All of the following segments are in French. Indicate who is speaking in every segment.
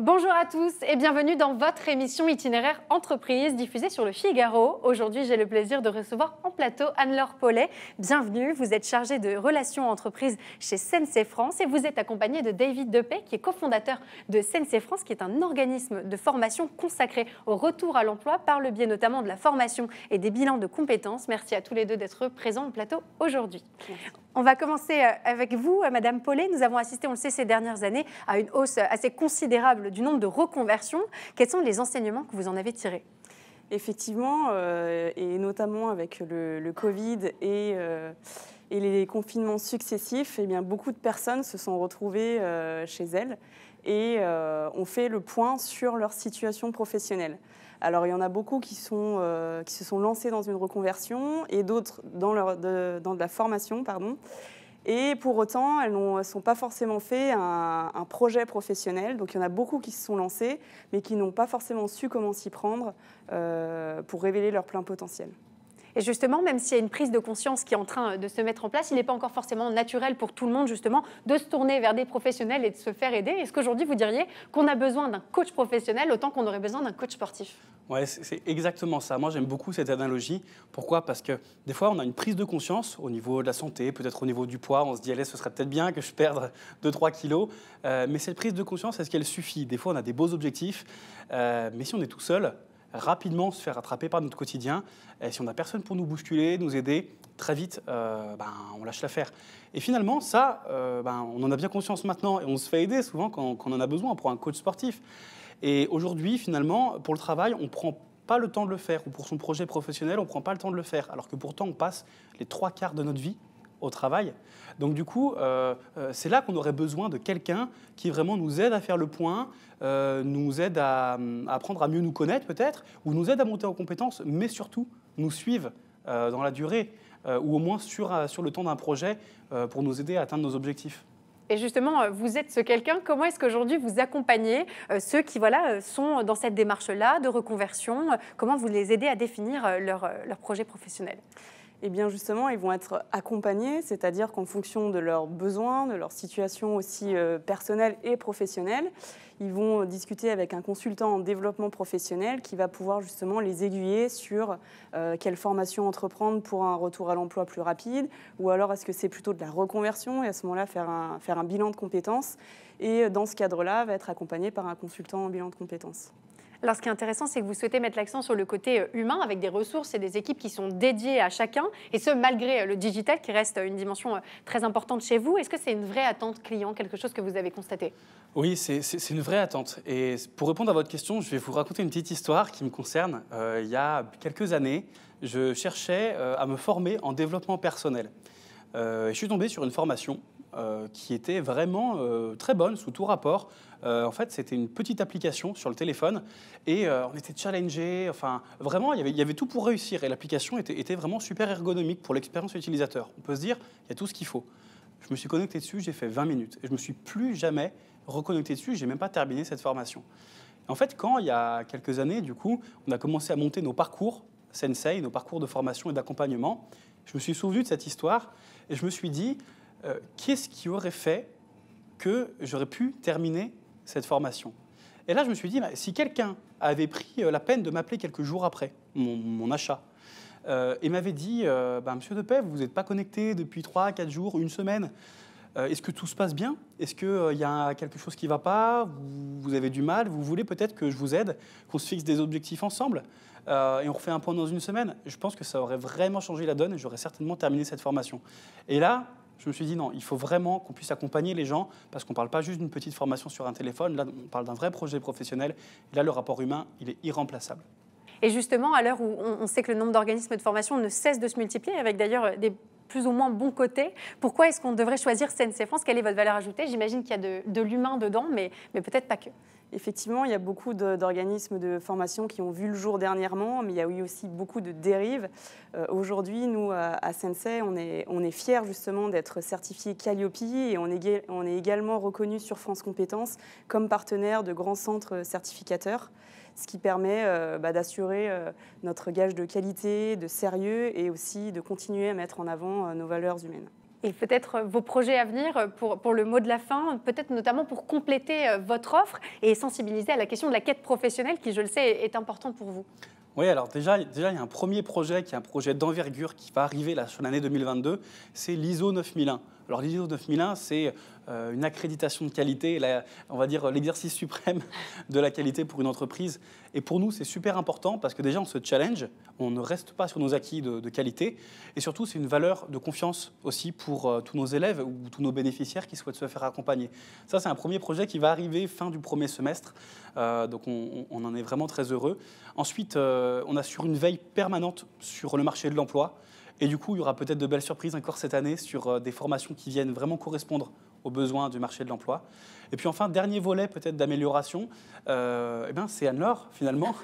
Speaker 1: Bonjour à tous et bienvenue dans votre émission Itinéraire Entreprise diffusée sur Le Figaro. Aujourd'hui, j'ai le plaisir de recevoir en plateau Anne-Laure Paulet. Bienvenue, vous êtes chargée de relations entreprises chez Sensei France et vous êtes accompagnée de David Depay qui est cofondateur de Sensei France, qui est un organisme de formation consacré au retour à l'emploi par le biais notamment de la formation et des bilans de compétences. Merci à tous les deux d'être présents au plateau aujourd'hui. On va commencer avec vous, Madame Paulet. Nous avons assisté, on le sait, ces dernières années à une hausse assez considérable du nombre de reconversions. Quels sont les enseignements que vous en avez tirés ?
Speaker 2: Effectivement, et notamment avec le Covid et les confinements successifs, eh bien, beaucoup de personnes se sont retrouvées chez elles et ont fait le point sur leur situation professionnelle. Alors, il y en a beaucoup qui se sont lancés dans une reconversion et d'autres dans de la formation, pardon. Et pour autant, elles ne sont pas forcément fait un projet professionnel. Donc, il y en a beaucoup qui se sont lancés, mais qui n'ont pas forcément su comment s'y prendre pour révéler leur plein potentiel.
Speaker 1: Et justement, même s'il y a une prise de conscience qui est en train de se mettre en place, il n'est pas encore forcément naturel pour tout le monde, justement, de se tourner vers des professionnels et de se faire aider. Est-ce qu'aujourd'hui, vous diriez qu'on a besoin d'un coach professionnel autant qu'on aurait besoin d'un coach sportif ?
Speaker 3: Ouais, c'est exactement ça. Moi, j'aime beaucoup cette analogie. Pourquoi ? Parce que des fois, on a une prise de conscience au niveau de la santé, peut-être au niveau du poids. On se dit, allez, ce serait peut-être bien que je perde 2-3 kilos. Mais cette prise de conscience, est-ce qu'elle suffit ? Des fois, on a des beaux objectifs. Mais si on est tout seul, rapidement se faire rattraper par notre quotidien. Et si on n'a personne pour nous bousculer, nous aider, très vite, on lâche l'affaire. Et finalement, ça, on en a bien conscience maintenant. Et on se fait aider souvent quand on en a besoin pour un coach sportif. Et aujourd'hui, finalement, pour le travail, on ne prend pas le temps de le faire. Ou pour son projet professionnel, on ne prend pas le temps de le faire. Alors que pourtant, on passe les 3/4 de notre vie au travail. Donc du coup, c'est là qu'on aurait besoin de quelqu'un qui vraiment nous aide à faire le point, nous aide à apprendre à mieux nous connaître peut-être, ou nous aide à monter en compétences, mais surtout nous suivre dans la durée, ou au moins sur le temps d'un projet pour nous aider à atteindre nos objectifs.
Speaker 1: Et justement, vous êtes ce quelqu'un. Comment est-ce qu'aujourd'hui vous accompagnez ceux qui sont dans cette démarche-là de reconversion ? Comment vous les aidez à définir leur projet professionnel ?
Speaker 2: Eh bien justement, ils vont être accompagnés, c'est-à-dire qu'en fonction de leurs besoins, de leur situation aussi personnelle et professionnelle, ils vont discuter avec un consultant en développement professionnel qui va pouvoir justement les aiguiller sur quelle formation entreprendre pour un retour à l'emploi plus rapide, ou alors est-ce que c'est plutôt de la reconversion et à ce moment-là faire un bilan de compétences, et dans ce cadre-là, va être accompagné par un consultant en bilan de compétences.
Speaker 1: Alors, ce qui est intéressant, c'est que vous souhaitez mettre l'accent sur le côté humain avec des ressources et des équipes qui sont dédiées à chacun, et ce, malgré le digital qui reste une dimension très importante chez vous. Est-ce que c'est une vraie attente client, quelque chose que vous avez constaté ?
Speaker 3: Oui, c'est une vraie attente. Et pour répondre à votre question, je vais vous raconter une petite histoire qui me concerne. Il y a quelques années, je cherchais à me former en développement personnel. Je suis tombé sur une formation qui était vraiment très bonne sous tout rapport. En fait, c'était une petite application sur le téléphone et on était challengés. Enfin, vraiment, il y avait tout pour réussir. Et l'application était vraiment super ergonomique pour l'expérience utilisateur. On peut se dire, il y a tout ce qu'il faut. Je me suis connecté dessus, j'ai fait 20 minutes. Et je ne me suis plus jamais reconnecté dessus. Je n'ai même pas terminé cette formation. En fait, quand, il y a quelques années, du coup, on a commencé à monter nos parcours Sensei, nos parcours de formation et d'accompagnement, je me suis souvenu de cette histoire et je me suis dit, qu'est-ce qui aurait fait que j'aurais pu terminer cette formation ? Et là, je me suis dit, si quelqu'un avait pris la peine de m'appeler quelques jours après mon achat et m'avait dit, Monsieur Depay, vous n'êtes pas connecté depuis 3-4 jours, une semaine, est-ce que tout se passe bien ? Est-ce qu'il y a quelque chose qui ne va pas ? Vous avez du mal ? Vous voulez peut-être que je vous aide, qu'on se fixe des objectifs ensemble et on refait un point dans une semaine ? Je pense que ça aurait vraiment changé la donne et j'aurais certainement terminé cette formation. Et là, je me suis dit non, il faut vraiment qu'on puisse accompagner les gens parce qu'on ne parle pas juste d'une petite formation sur un téléphone. Là, on parle d'un vrai projet professionnel. Et là, le rapport humain, il est irremplaçable.
Speaker 1: Et justement, à l'heure où on sait que le nombre d'organismes de formation ne cesse de se multiplier, avec d'ailleurs des plus ou moins bons côtés, pourquoi est-ce qu'on devrait choisir Sensei France ? Quelle est votre valeur ajoutée ? J'imagine qu'il y a de l'humain dedans, mais peut-être pas que.
Speaker 2: Effectivement, il y a beaucoup d'organismes de formation qui ont vu le jour dernièrement, mais il y a eu aussi beaucoup de dérives. Aujourd'hui, nous, à Sensei, on est fiers justement d'être certifiés Calliope et on est également reconnus sur France Compétences comme partenaire de grands centres certificateurs, ce qui permet d'assurer notre gage de qualité, de sérieux et aussi de continuer à mettre en avant nos valeurs humaines.
Speaker 1: Et peut-être vos projets à venir pour le mot de la fin, peut-être notamment pour compléter votre offre et sensibiliser à la question de la quête professionnelle qui, je le sais, est importante pour vous.
Speaker 3: Oui, alors déjà, il y a un premier projet qui est un projet d'envergure qui va arriver là, sur l'année 2022, c'est l'ISO 9001. Alors l'ISO 9001, c'est une accréditation de qualité, on va dire l'exercice suprême de la qualité pour une entreprise. Et pour nous, c'est super important parce que déjà, on se challenge, on ne reste pas sur nos acquis de qualité. Et surtout, c'est une valeur de confiance aussi pour tous nos élèves ou tous nos bénéficiaires qui souhaitent se faire accompagner. Ça, c'est un premier projet qui va arriver fin du premier semestre. Donc on en est vraiment très heureux. Ensuite, on assure une veille permanente sur le marché de l'emploi. Et du coup, il y aura peut-être de belles surprises encore cette année sur des formations qui viennent vraiment correspondre aux besoins du marché de l'emploi. Et puis enfin, dernier volet peut-être d'amélioration, c'est Anne-Laure finalement,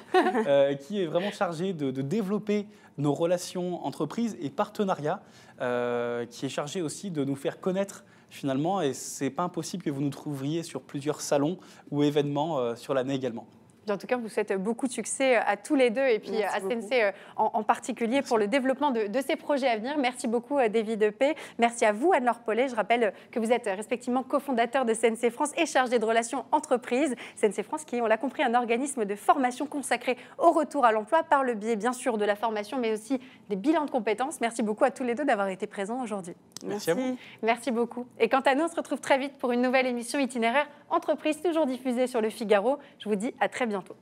Speaker 3: qui est vraiment chargée de développer nos relations entreprises et partenariats, qui est chargée aussi de nous faire connaître finalement. Et ce n'est pas impossible que vous nous trouveriez sur plusieurs salons ou événements sur l'année également.
Speaker 1: En tout cas, vous souhaite beaucoup de succès à tous les deux et puis à CNC en particulier pour le développement de ces projets à venir. Merci beaucoup, David P. Merci à vous, Anne-Laure Paulet. Je rappelle que vous êtes respectivement cofondateur de CNC France et chargé de relations entreprises. CNC France qui est, on l'a compris, un organisme de formation consacré au retour à l'emploi par le biais, bien sûr, de la formation, mais aussi des bilans de compétences. Merci beaucoup à tous les deux d'avoir été présents aujourd'hui.
Speaker 3: Merci à vous.
Speaker 1: Merci beaucoup. Et quant à nous, on se retrouve très vite pour une nouvelle émission itinéraire entreprise, toujours diffusée sur Le Figaro. Je vous dis à très bientôt.